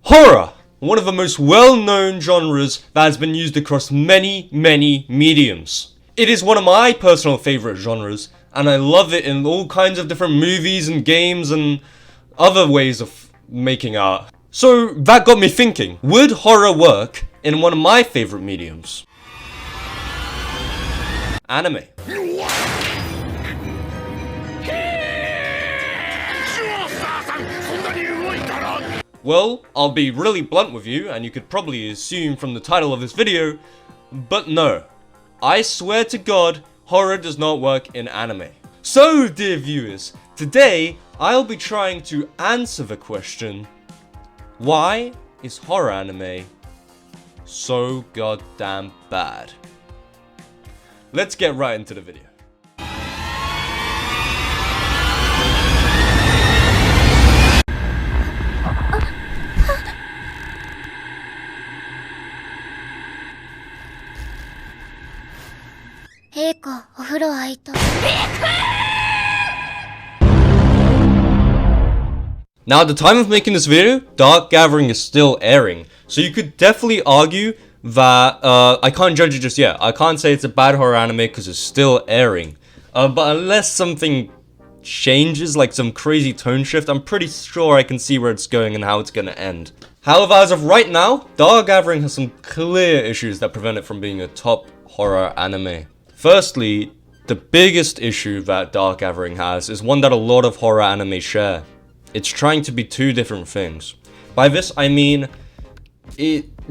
Horror! One of the most well-known genres that has been used across many mediums. It is one of my personal favorite genres, and I love it in all kinds of different movies and games and other ways of making art. So that got me thinking, would horror work in one of my favorite mediums? Anime. Well, I'll be really blunt with you, and you could probably assume from the title of this video, but no. I swear to God, horror does not work in anime. So, dear viewers, today I'll be trying to answer the question, why is horror anime so goddamn bad? Let's get right into the video. Now at the time of making this video, Dark Gathering is still airing, so you could definitely argue that I can't judge it just yet. I can't say it's a bad horror anime because it's still airing. But unless something changes, like some crazy tone shift, I'm pretty sure I can see where it's going and how it's gonna end. However, as of right now, Dark Gathering has some clear issues that prevent it from being a top horror anime. Firstly, the biggest issue that Dark Gathering has is one that a lot of horror anime share. It's trying to be two different things. By this, I mean,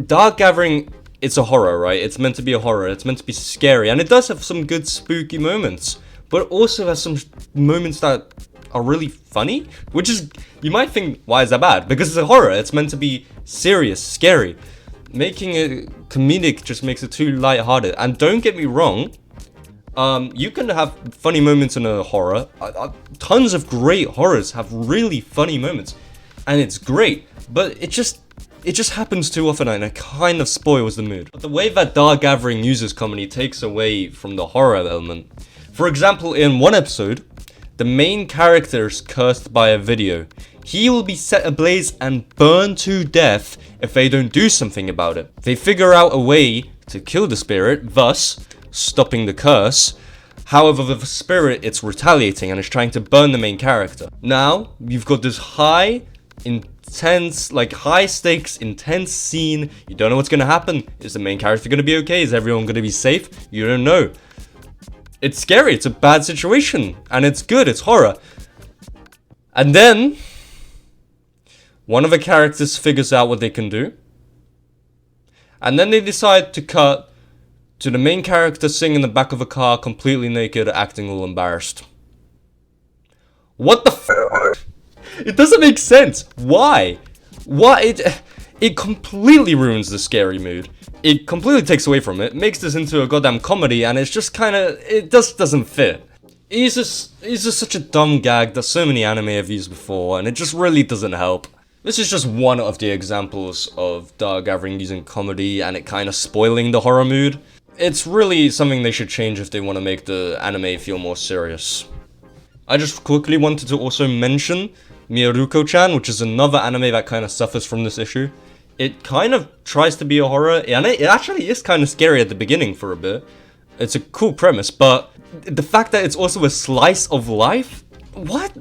Dark Gathering, it's a horror, right? It's meant to be a horror, it's meant to be scary, and it does have some good spooky moments, but it also has some moments that are really funny, which is, you might think, why is that bad? Because it's a horror, it's meant to be serious, scary. Making it comedic just makes it too lighthearted, and don't get me wrong, you can have funny moments in a horror. Tons of great horrors have really funny moments, and it's great, but it just happens too often and it kind of spoils the mood. But the way that Dark Gathering uses comedy takes away from the horror element. For example, in one episode, the main character is cursed by a video. He will be set ablaze and burned to death if they don't do something about it. They figure out a way to kill the spirit, thus stopping the curse. However, with the spirit, it's retaliating and it's trying to burn the main character. Now, you've got this high stakes, intense scene. You don't know what's gonna happen. Is the main character gonna be okay? Is everyone gonna be safe? You don't know. It's scary, it's a bad situation, and it's good, it's horror. And then, one of the characters figures out what they can do, and then they decide to cut to the main character sitting in the back of a car, completely naked, acting all embarrassed. What the f***? It doesn't make sense. Why? Why? It completely ruins the scary mood. It completely takes away from it, makes this into a goddamn comedy, and it's just kinda, it just doesn't fit. It's just such a dumb gag that so many anime have used before, and it just really doesn't help. This is just one of the examples of Dark Gathering using comedy and it kinda spoiling the horror mood. It's really something they should change if they want to make the anime feel more serious. I just quickly wanted to also mention Miyaruko-chan, which is another anime that kind of suffers from this issue. It kind of tries to be a horror, and it actually is kind of scary at the beginning for a bit. It's a cool premise, but the fact that it's also a slice of life? What?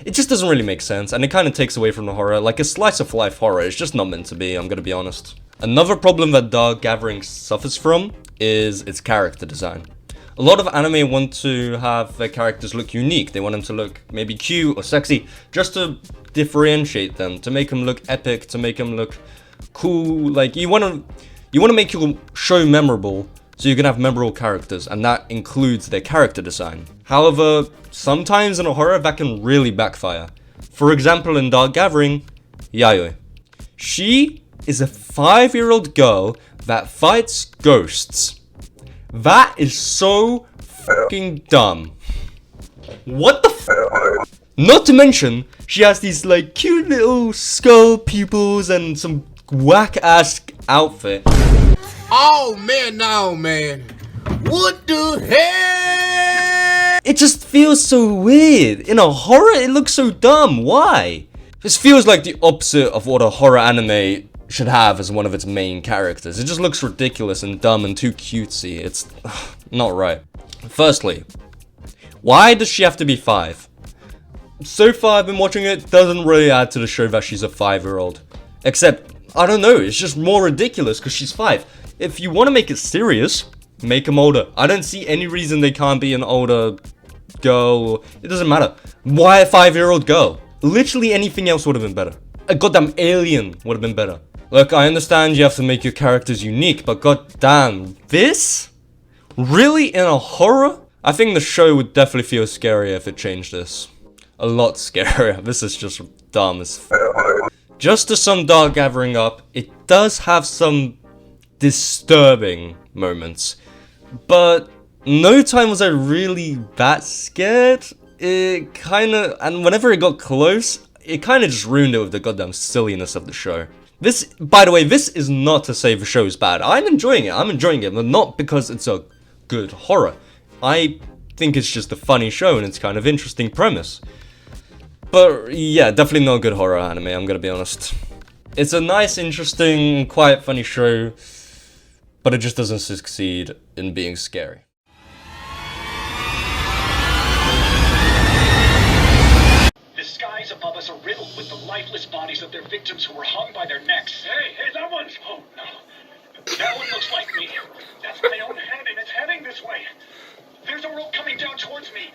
It just doesn't really make sense, and it kind of takes away from the horror. Like a slice of life horror is just not meant to be, I'm gonna be honest. Another problem that Dark Gathering suffers from is its character design. A lot of anime want to have their characters look unique. They want them to look maybe cute or sexy, just to differentiate them, to make them look epic, to make them look cool. Like you want to make your show memorable, so you can have memorable characters, and that includes their character design. However, sometimes in a horror that can really backfire. For example, in Dark Gathering, Yayoi. She is a 5-year-old girl that fights ghosts. That is so fucking dumb. What the f? Not to mention, she has these like cute little skull pupils and some whack-ass outfit. Oh man, no man. What the hell? It just feels so weird. In a horror, it looks so dumb. Why? This feels like the opposite of what a horror anime should have as one of its main characters. It just looks ridiculous and dumb and too cutesy. It's not right. Firstly, why does she have to be 5? So far I've been watching it, doesn't really add to the show that she's a 5-year-old. Except, I don't know, it's just more ridiculous because she's 5. If you want to make it serious, make them older. I don't see any reason they can't be an older girl. It doesn't matter. Why a 5-year-old girl? Literally anything else would have been better. A goddamn alien would have been better. Look, I understand you have to make your characters unique, but goddamn, this? Really? In a horror? I think the show would definitely feel scarier if it changed this. A lot scarier. This is just dumb as f. Just as some dark gathering up, it does have some disturbing moments. But no time was I really that scared. It kinda, and whenever it got close, it kinda just ruined it with the goddamn silliness of the show. This, by the way, this is not to say the show is bad. I'm enjoying it, but not because it's a good horror. I think it's just a funny show and it's kind of interesting premise. But yeah, definitely not a good horror anime, I'm gonna be honest. It's a nice, interesting, quiet, funny show, but it just doesn't succeed in being scary. The skies above us are riddled with the lifeless bodies of their victims who were hung by their necks. Hey, that one's... Oh, no. That one looks like me. That's my own head, and it's heading this way. There's a rope coming down towards me.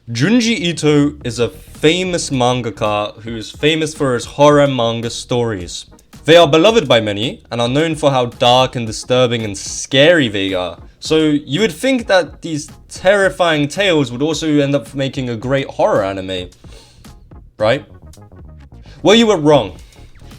Junji Ito is a famous mangaka who is famous for his horror manga stories. They are beloved by many and are known for how dark and disturbing and scary they are. So you would think that these terrifying tales would also end up making a great horror anime, right? Well, you were wrong.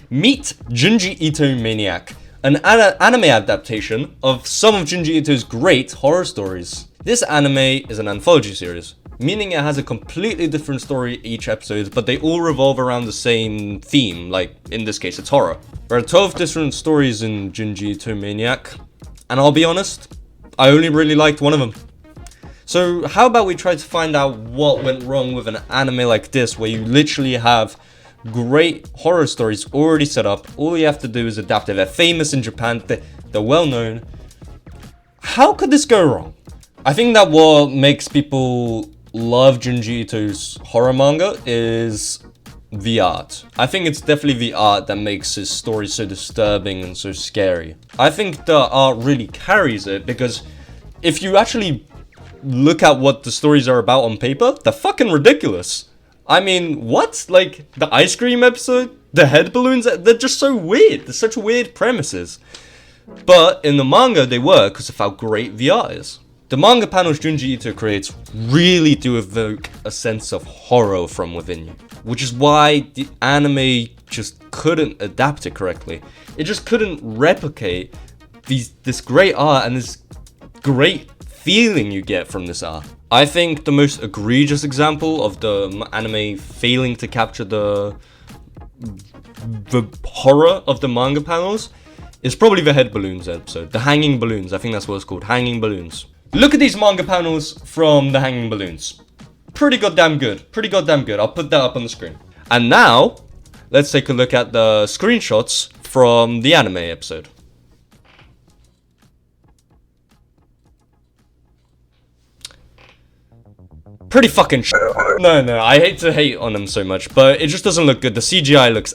Meet Junji Ito Maniac, an anime adaptation of some of Junji Ito's great horror stories. This anime is an anthology series, meaning it has a completely different story each episode, but they all revolve around the same theme, like in this case it's horror. There are 12 different stories in Junji Ito Maniac, and I'll be honest, I only really liked one of them. So how about we try to find out what went wrong with an anime like this, where you literally have great horror stories already set up, all you have to do is adapt it. They're famous in Japan, they're well known. How could this go wrong? I think that what makes people love Junji Ito's horror manga is the art. I think it's definitely the art that makes his story so disturbing and so scary. I think the art really carries it because if you actually look at what the stories are about on paper, they're fucking ridiculous. I mean, what? Like, the ice cream episode? The head balloons? They're just so weird. They're such weird premises. But in the manga, they work because of how great the art is. The manga panels Junji Ito creates really do evoke a sense of horror from within you, which is why the anime just couldn't adapt it correctly. It just couldn't replicate this great art and this great feeling you get from this art. I think the most egregious example of the anime failing to capture the horror of the manga panels is probably the head balloons episode. The hanging balloons, I think that's what it's called, hanging balloons. Look at these manga panels from the hanging balloons. Pretty goddamn good, pretty goddamn good. I'll put that up on the screen. And now, let's take a look at the screenshots from the anime episode. Pretty fucking shit. No, I hate to hate on them so much, but it just doesn't look good. The CGI looks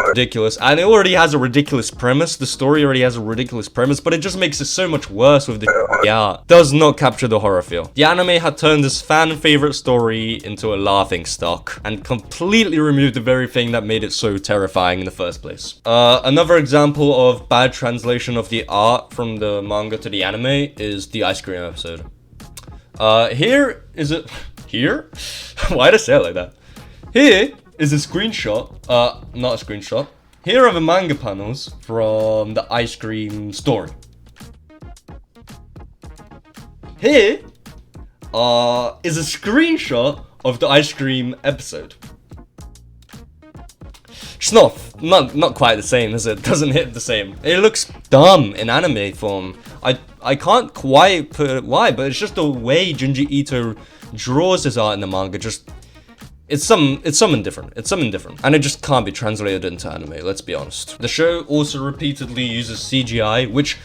ridiculous, and it already has a ridiculous premise. The story already has a ridiculous premise, but it just makes it so much worse with the art. Does not capture the horror feel. The anime had turned this fan favorite story into a laughing stock and completely removed the very thing that made it so terrifying in the first place. Another example of bad translation of the art from the manga to the anime is the ice cream episode. Here is it. Here? Why'd I say it like that? Here is a screenshot. Not a screenshot. Here are the manga panels from the ice cream story. Here is a screenshot of the ice cream episode. It's not quite the same, is it? It doesn't hit the same. It looks dumb in anime form. I I can't quite put it why, but it's just the way Junji Ito draws his art in the manga. Just it's something different. It's something different, and it just can't be translated into anime. Let's be honest. The show also repeatedly uses CGI, which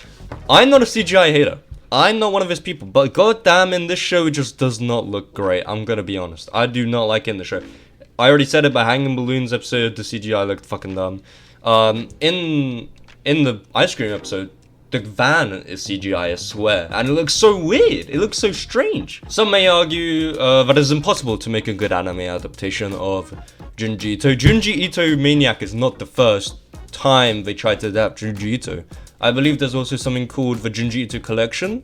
I'm not a CGI hater. I'm not one of his people, but goddamn, in this show it just does not look great. I'm gonna be honest. I do not like it in the show. I already said it by Hanging Balloons episode. The CGI looked fucking dumb. In the ice cream episode, the van is CGI, I swear, and it looks so weird. It looks so strange. Some may argue that it's impossible to make a good anime adaptation of Junji Ito. Junji Ito Maniac is not the first time they tried to adapt Junji Ito. I believe there's also something called the Junji Ito Collection,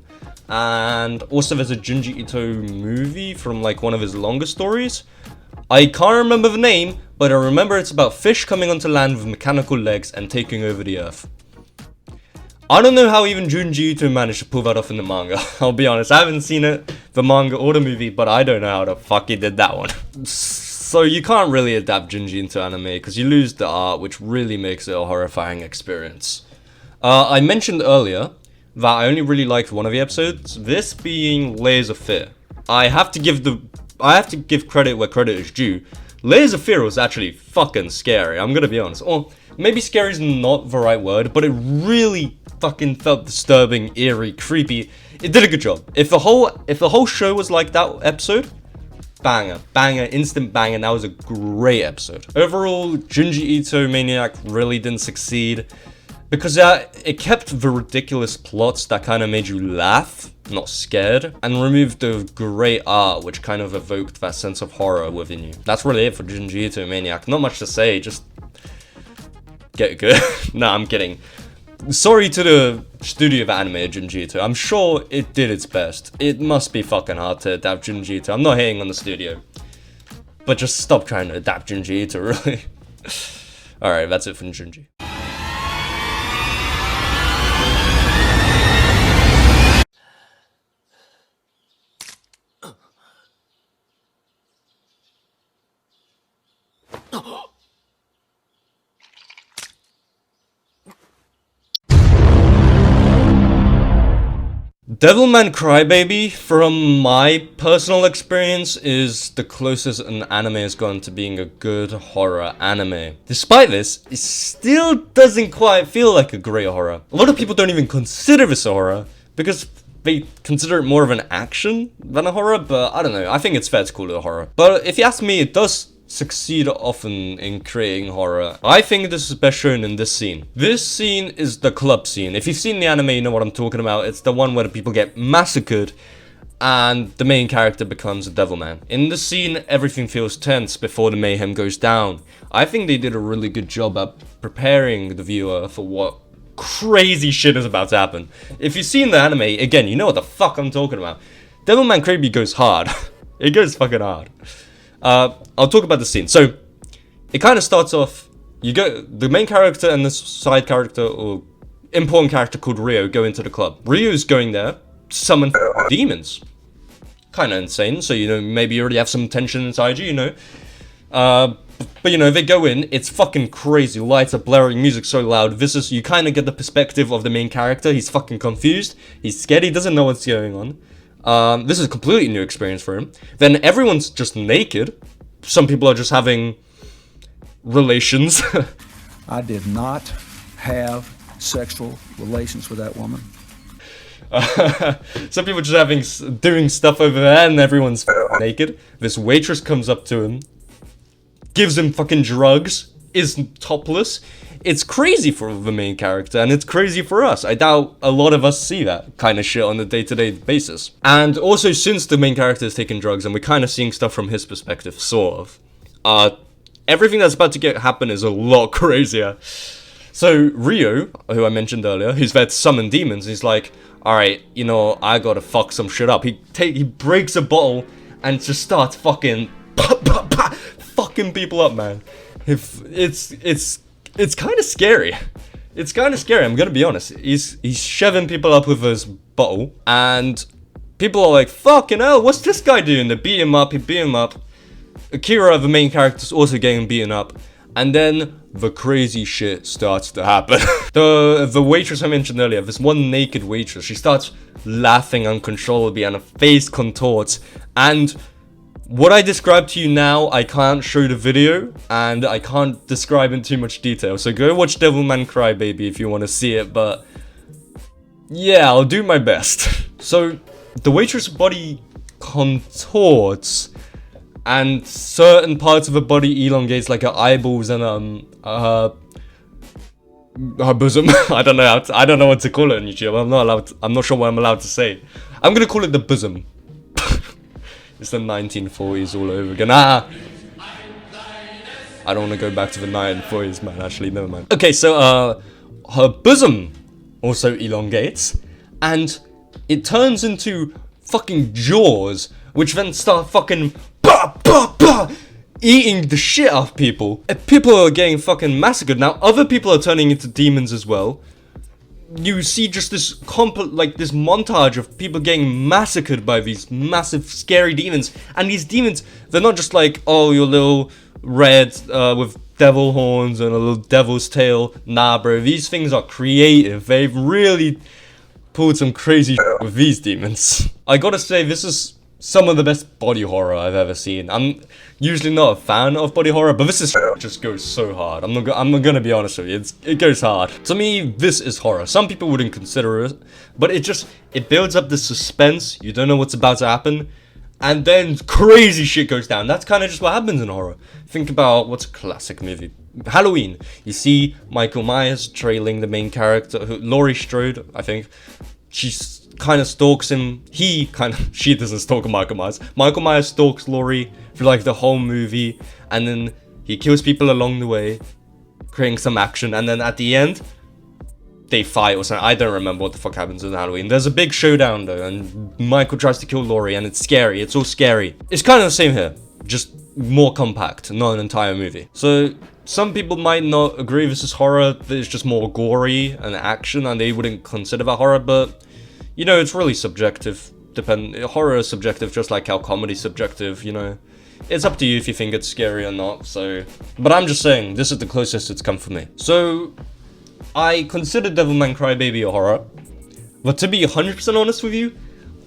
and also there's a Junji Ito movie from like one of his longer stories. I can't remember the name, but I remember it's about fish coming onto land with mechanical legs and taking over the earth. I don't know how even Junji Ito managed to pull that off in the manga. I'll be honest, I haven't seen it, the manga or the movie, but I don't know how the fuck he did that one. So you can't really adapt Junji into anime because you lose the art, which really makes it a horrifying experience. I mentioned earlier that I only really liked one of the episodes, this being Layers of Fear. I have to give credit where credit is due. Layers of Fear was actually fucking scary, I'm gonna be honest. Or maybe scary is not the right word, but it really fucking felt disturbing, eerie, creepy. It did a good job. If the whole show was like that episode, banger, instant banger. That was a great episode. Overall, Junji Ito Maniac really didn't succeed because it kept the ridiculous plots that kind of made you laugh, not scared, and removed the great art which kind of evoked that sense of horror within you. That's really it for Junji Ito Maniac. Not much to say, just get good. Nah, I'm kidding. Sorry to the studio that animated Junji Ito. I'm sure it did its best. It must be fucking hard to adapt Junji Ito. I'm not hating on the studio, but just stop trying to adapt Junji Ito, really. Alright, that's it from Junji. Devilman Crybaby, from my personal experience, is the closest an anime has gone to being a good horror anime. Despite this, it still doesn't quite feel like a great horror. A lot of people don't even consider this a horror, because they consider it more of an action than a horror, but I don't know, I think it's fair to call it a horror. But if you ask me, it does succeed often in creating horror. I think this is best shown in this scene. This scene is the club scene. If you've seen the anime, you know what I'm talking about. It's the one where the people get massacred and the main character becomes a Devilman. In this scene, everything feels tense before the mayhem goes down. I think they did a really good job at preparing the viewer for what crazy shit is about to happen. If you've seen the anime, again, you know what the fuck I'm talking about. Devilman Crybaby goes hard. It goes fucking hard. I'll talk about the scene. So, it kind of starts off, the main character and this side character, or important character called Rio, go into the club. Rio's going there to summon demons. Kind of insane, so, you know, maybe you already have some tension inside you, you know. But, you know, they go in, it's fucking crazy, lights are blaring, music so loud. You kind of get the perspective of the main character. He's fucking confused, he's scared, he doesn't know what's going on. This is a completely new experience for him. Then everyone's just naked. Some people are just having relations. I did not have sexual relations with that woman. Some people just doing stuff over there and everyone's naked. This waitress comes up to him, gives him fucking drugs, is topless. It's crazy for the main character, and it's crazy for us. I doubt a lot of us see that kind of shit on a day-to-day basis. And also, since the main character is taking drugs, and we're kind of seeing stuff from his perspective, sort of, everything that's about to happen is a lot crazier. So, Rio, who I mentioned earlier, who's there to summon demons, he's like, alright, you know, I gotta fuck some shit up. He breaks a bottle, and just starts fucking, fucking people up, man. It's kind of scary. It's kind of scary, I'm gonna be honest. He's shoving people up with his bottle, and people are like, fucking hell, what's this guy doing? They beat him up, he beat him up. Akira, the main character, is also getting beaten up. And then the crazy shit starts to happen. The waitress I mentioned earlier, this one naked waitress, she starts laughing uncontrollably and her face contorts. And what I described to you now, I can't show the video and I can't describe in too much detail. So go watch Devilman Crybaby if you want to see it, but yeah, I'll do my best. So the waitress' body contorts and certain parts of her body elongates, like her eyeballs and her bosom. I don't know what to call it on YouTube. I'm not sure what I'm allowed to say. I'm gonna call it the bosom. It's the 1940s all over again. I don't want to go back to the 1940s, man. Actually, never mind. Okay, so her bosom also elongates, and it turns into fucking jaws, which then start fucking eating the shit out of people. People are getting fucking massacred. Now, other people are turning into demons as well. You see just this this montage of people getting massacred by these massive scary demons. And these demons, they're not just like, oh, your little red with devil horns and a little devil's tail. Nah, bro, these things are creative. They've really pulled some crazy shit with these demons. I gotta say, this is some of the best body horror I've ever seen. I'm usually not a fan of body horror, but this is just goes so hard. I'm not gonna be honest with you. It goes hard. To me, this is horror. Some people wouldn't consider it, but it builds up the suspense. You don't know what's about to happen, and then crazy shit goes down. That's kind of just what happens in horror. Think about what's a classic movie. Halloween. You see Michael Myers trailing the main character, Laurie Strode, I think. She's kind of stalks him. She doesn't stalk Michael Myers. Michael Myers stalks Laurie for like the whole movie, and then he kills people along the way, creating some action, and then at the end, they fight or something. I don't remember what the fuck happens in Halloween. There's a big showdown though, and Michael tries to kill Laurie, and it's scary. It's all scary. It's kind of the same here, just more compact, not an entire movie. So some people might not agree this is horror, that it's just more gory and action, and they wouldn't consider that horror, but you know, it's really subjective. Horror is subjective, just like how comedy's subjective, you know. It's up to you if you think it's scary or not, so. But I'm just saying, this is the closest it's come for me. So, I consider Devilman Crybaby a horror, but to be 100% honest with you,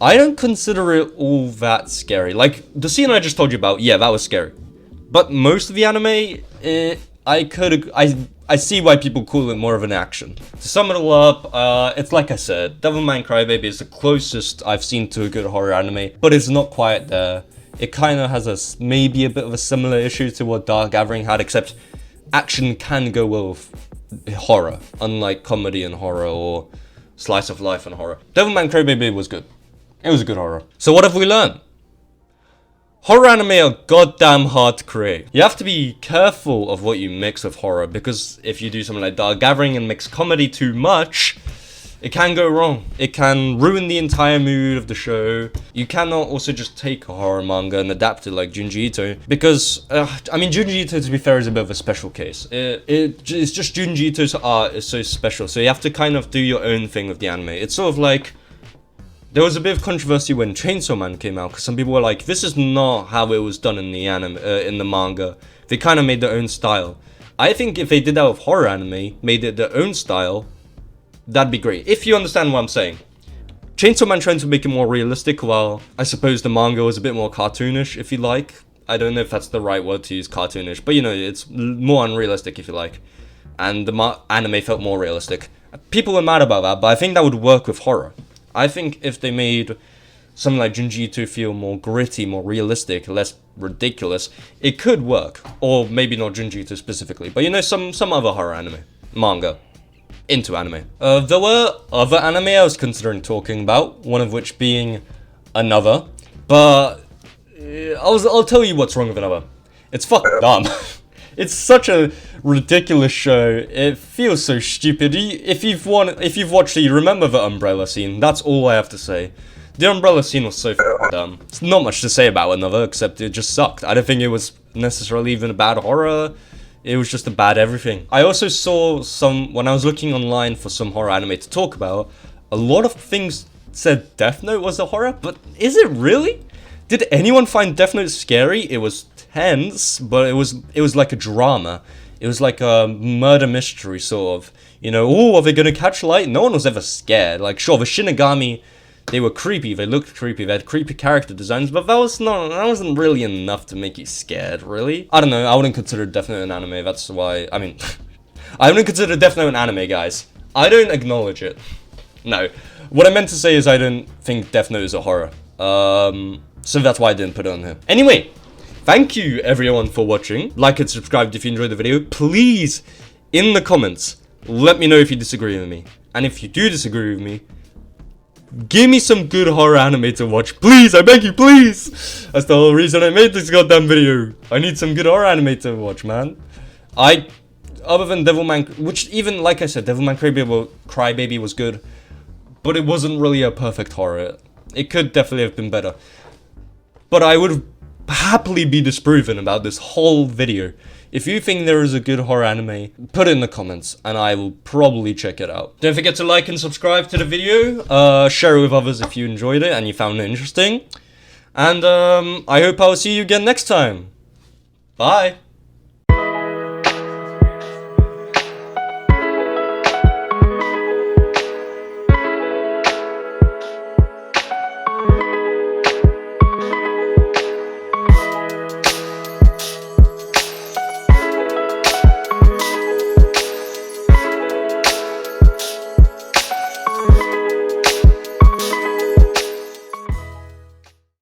I don't consider it all that scary. Like, the scene I just told you about, yeah, that was scary. But most of the anime, I see why people call it more of an action. To sum it all up, it's like I said, Devilman Crybaby is the closest I've seen to a good horror anime, but it's not quite there. It kind of has maybe a bit of a similar issue to what Dark Gathering had, except action can go well with horror, unlike comedy and horror or slice of life and horror. Devilman Crybaby was good. It was a good horror. So what have we learned? Horror anime are goddamn hard to create. You have to be careful of what you mix with horror, because if you do something like Dark Gathering and mix comedy too much, it can go wrong. It can ruin the entire mood of the show. You cannot also just take a horror manga and adapt it like Junji Ito, because, I mean, Junji Ito, to be fair, is a bit of a special case. It's just Junji Ito's art is so special, so you have to kind of do your own thing with the anime. It's sort of like, there was a bit of controversy when Chainsaw Man came out, because some people were like, this is not how it was done in the anime, in the manga. They kind of made their own style. I think if they did that with horror anime, made it their own style, that'd be great. If you understand what I'm saying. Chainsaw Man trying to make it more realistic, while I suppose the manga was a bit more cartoonish, if you like. I don't know if that's the right word to use, cartoonish, but you know, it's more unrealistic, if you like. And the anime felt more realistic. People were mad about that, but I think that would work with horror. I think if they made something like Junji Ito feel more gritty, more realistic, less ridiculous, it could work. Or maybe not Junji Ito specifically, but you know, some other horror anime, manga, into anime. There were other anime I was considering talking about, one of which being Another, but I'll tell you what's wrong with Another. It's fucking dumb. It's such a ridiculous show. It feels so stupid. If you've watched it, you remember the umbrella scene. That's all I have to say. The umbrella scene was so dumb. There's not much to say about Another, except it just sucked. I don't think it was necessarily even a bad horror. It was just a bad everything. I also saw when I was looking online for some horror anime to talk about, a lot of things said Death Note was a horror, but is it really? Did anyone find Death Note scary? It was tense, but it was like a drama. It was like a murder mystery, sort of. You know, oh, are they gonna catch light? No one was ever scared. Like, sure, the Shinigami, they were creepy, they looked creepy, they had creepy character designs, but that wasn't really enough to make you scared, really. I don't know, I wouldn't consider Death Note an anime, that's why, I mean, I wouldn't consider Death Note an anime, guys. I don't acknowledge it. No. What I meant to say is I don't think Death Note is a horror. So that's why I didn't put it on here. Anyway, thank you everyone for watching. Like and subscribe if you enjoyed the video. Please, in the comments, let me know if you disagree with me. And if you do disagree with me, give me some good horror anime to watch. Please, I beg you, please. That's the whole reason I made this goddamn video. I need some good horror anime to watch, man. Other than Devilman, which even, like I said, Devilman Crybaby was good. But it wasn't really a perfect horror. It could definitely have been better. But I would happily be disproven about this whole video. If you think there is a good horror anime, put it in the comments and I will probably check it out. Don't forget to like and subscribe to the video. Share it with others if you enjoyed it and you found it interesting. And I hope I'll see you again next time. Bye.